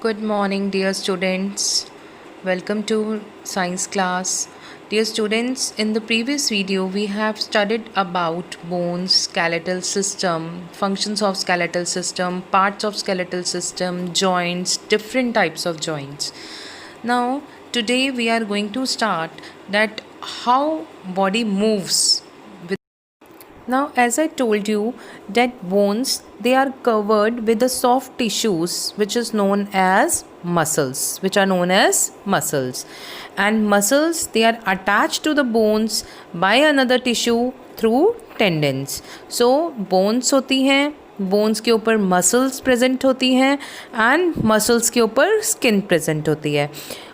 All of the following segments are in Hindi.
Good morning, dear students. Welcome to science class. Dear students, in the previous video, we have studied about bones, skeletal system, functions of skeletal system, parts of skeletal system, joints, different types of joints. Now, today we are going to start that how body moves. Now, as I told you, that bones they are covered with the soft tissues which is known as muscles, and muscles they are attached to the bones by another tissue through tendons. So bones होती हैं, बोन्स के ऊपर मसल्स प्रेजेंट होती हैं एंड मसल्स के ऊपर स्किन प्रेजेंट होती है,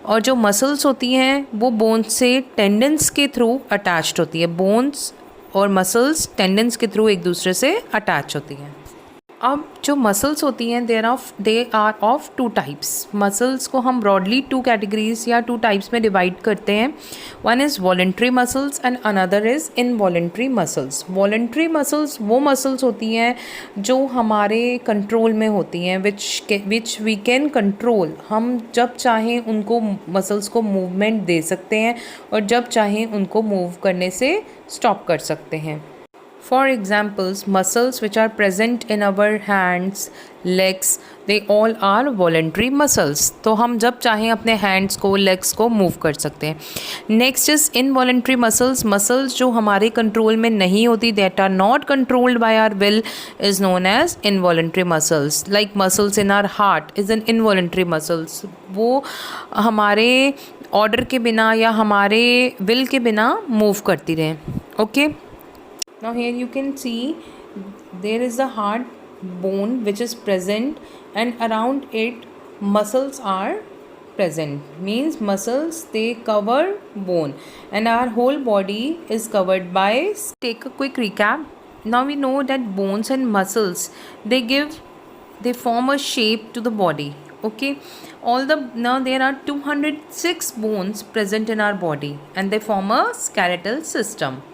और जो मसल्स होती हैं वो बोन्स से टेंडन्स के थ्रू अटैच्ड होती है। बोन्स और मसल्स टेंडन्स के थ्रू एक दूसरे से अटैच होती हैं। अब जो मसल्स होती हैं they are of two types. Muscles को हम ब्रॉडली टू कैटेगरीज या टू टाइप्स में डिवाइड करते हैं। One is voluntary muscles and another is involuntary muscles. Voluntary muscles वो मसल्स होती हैं जो हमारे कंट्रोल में होती हैं, विच वी कैन कंट्रोल। हम जब चाहें उनको मसल्स को मूवमेंट दे सकते हैं और जब चाहें उनको मूव करने से स्टॉप कर सकते हैं। For examples, muscles which are present in our hands, legs, they all are voluntary muscles. तो हम जब चाहें अपने hands को, legs को move कर सकते हैं। Next is involuntary muscles. Muscles जो हमारे control में नहीं होती, that are not controlled by our will, is known as involuntary muscles. Like muscles in our heart is an involuntary muscles. वो हमारे order के बिना या हमारे will के बिना move करती रहें। Okay? Now here you can see there is a hard bone which is present, and around it muscles are present. Means muscles they cover bone, and our whole body is covered by. Take a quick recap. Now we know that bones and muscles they form a shape to the body. Okay, now there are 206 bones present in our body and they form a skeletal system.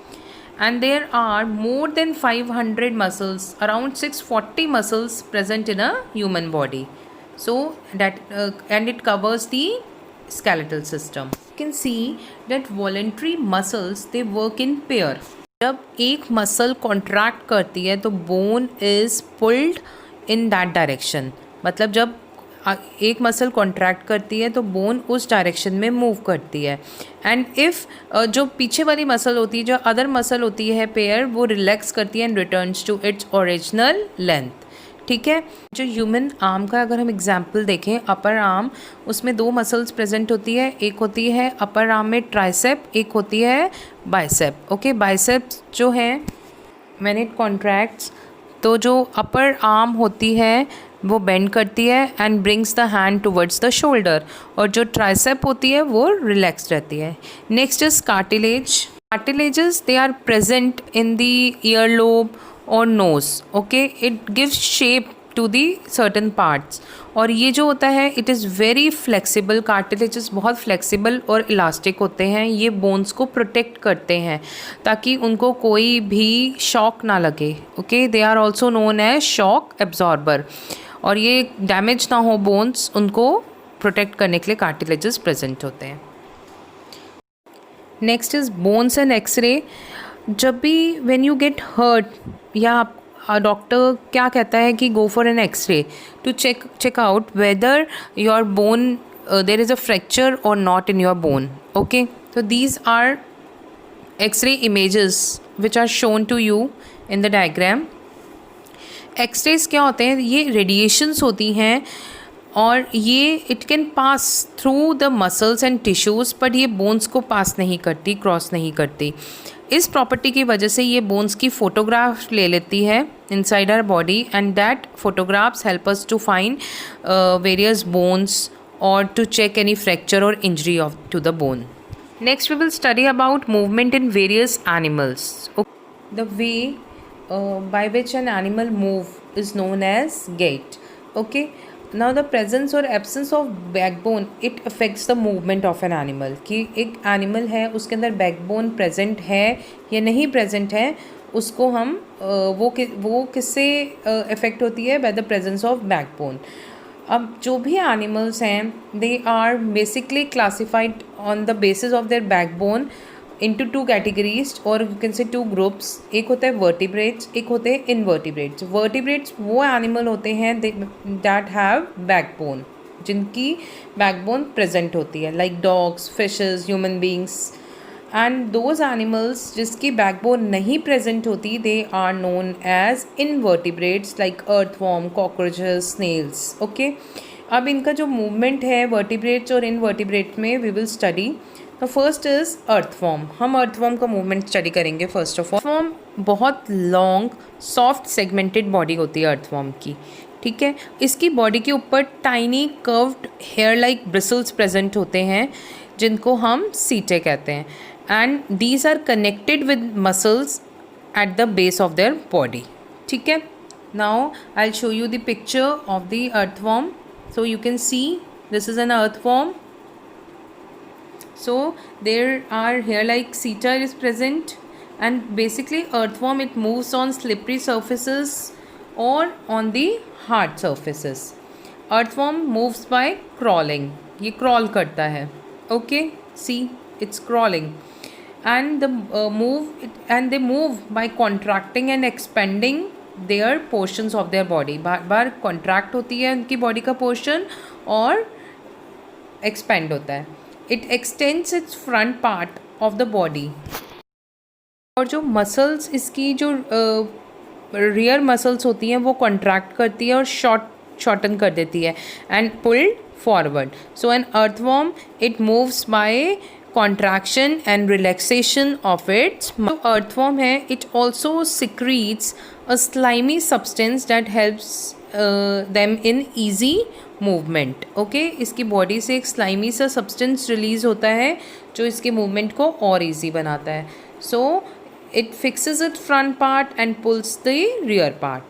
And there are more than 500 muscles, around 640 muscles present in a human body. So that and it covers the skeletal system. You can see that voluntary muscles they work in pair. जब एक मसल कॉन्ट्रैक्ट करती है तो bone is pulled in that direction. मतलब जब एक मसल कॉन्ट्रैक्ट करती है तो बोन उस डायरेक्शन में मूव करती है, एंड इफ़ जो पीछे वाली मसल होती है, जो अदर मसल होती है पेयर, वो रिलैक्स करती है and returns to its original length. ठीक है, जो ह्यूमन आर्म का अगर हम एग्जांपल देखें, अपर आर्म, उसमें दो मसल्स प्रेजेंट होती है। एक होती है अपर आर्म में ट्राइसेप, एक होती है बाइसेप। ओके, बाइसेप्स जो है व्हेन इट कॉन्ट्रैक्ट्स तो जो अपर आर्म होती है वो बेंड करती है and brings the hand towards the shoulder, और जो ट्राइसेप होती है वो रिलैक्स रहती है। Next is cartilage. Cartilages they are present in the ear lobe और nose. Okay, it gives shape to the certain parts, और ये जो होता है it is very flexible. Cartilages बहुत फ्लेक्सिबल और इलास्टिक होते हैं। ये बोन्स को प्रोटेक्ट करते हैं ताकि उनको कोई भी शॉक ना लगे। Okay, they are also known as shock absorber, और ये डैमेज ना हो बोन्स, उनको प्रोटेक्ट करने के लिए कार्टिलेजेस प्रेजेंट होते हैं। Next is bones and X-ray. जब भी व्हेन यू गेट हर्ट या डॉक्टर क्या कहता है कि go for an X-ray to check out whether your bone there is a fracture और not in your bone. Okay, तो these are X-ray images which are shown to you in the diagram. X-rays क्या होते हैं? ये रेडिएशंस होती हैं और ये it can pass through the muscles and tissues, but ये बोन्स को पास नहीं करती, क्रॉस नहीं करती। इस प्रॉपर्टी की वजह से ये बोन्स की फ़ोटोग्राफ ले लेती है inside our body, and that photographs help us to find various bones और टू चेक एनी फ्रैक्चर और injury of to the bone. Next we will study about movement in various animals. The way by which an animal move is known as gait. Okay, now the presence or absence of backbone it affects the movement of an animal. कि एक animal है उसके अंदर backbone present है या नहीं present है, उसको हम वो किससे affect होती है? by the presence of backbone. अब जो भी एनिमल्स हैं they are basically classified on the basis of their backbone into two categories or you can say two groups. एक होता है vertebrates, एक होते हैं invertebrates. Vertebrates वो animal होते हैं that have backbone, जिनकी backbone present होती है, like dogs, fishes, human beings. And those animals जिसकी backbone नहीं present होती they are known as invertebrates like earthworm, cockroaches, snails. Okay, अब इनका जो movement है vertebrates और invertebrates में we will study. तो फर्स्ट इज़ अर्थवॉर्म. हम अर्थवॉर्म का मूवमेंट स्टडी करेंगे. फर्स्ट ऑफ ऑल अर्थवॉर्म बहुत लॉन्ग सॉफ्ट सेगमेंटेड बॉडी होती है अर्थवॉर्म की. ठीक है, इसकी बॉडी के ऊपर tiny curved hair like bristles present होते हैं जिनको हम सीटे कहते हैं. And these are connected with muscles at the base of their body. ठीक है, now I will show you the picture of the earthworm. So you can see this is an earthworm. So there are hair like seta is present, and basically earthworm it moves on slippery surfaces or on the hard surfaces. Earthworm moves by crawling. ये crawl करता है. Okay, see it's crawling, and they move by contracting and expanding their portions of their body. Bar contract होती है उनकी body का portion और expand होता है. It extends its front part of the body. और जो मसल्स इसकी जो रियर मसल्स होती हैं वो कॉन्ट्रैक्ट करती है और शॉर्टन कर देती है and pulled forward. So an earthworm it moves by contraction and relaxation of its. Earthworm है it also secretes a slimy substance that helps them in easy movement. Okay, इसकी बॉडी से एक स्लाइमी सा सब्सटेंस रिलीज होता है जो इसके मूवमेंट को और ईजी बनाता है. So it fixes it front part and pulls the rear part.